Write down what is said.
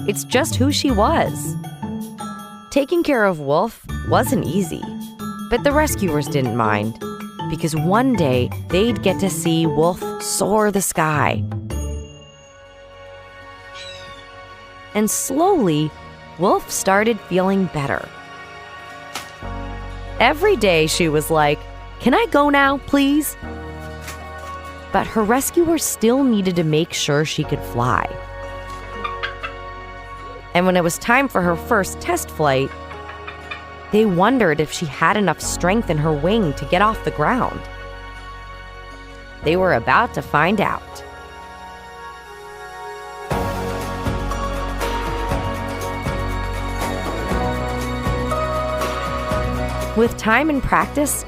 It's just who she was. Taking care of Wolf wasn't easy, but the rescuers didn't mind, because one day they'd get to see Wolf soar the sky. And slowly, Wolf started feeling better. Every day she was like, "Can I go now, please?" But her rescuers still needed to make sure she could fly. And when it was time for her first test flight, they wondered if she had enough strength in her wing to get off the ground. They were about to find out. With time and practice,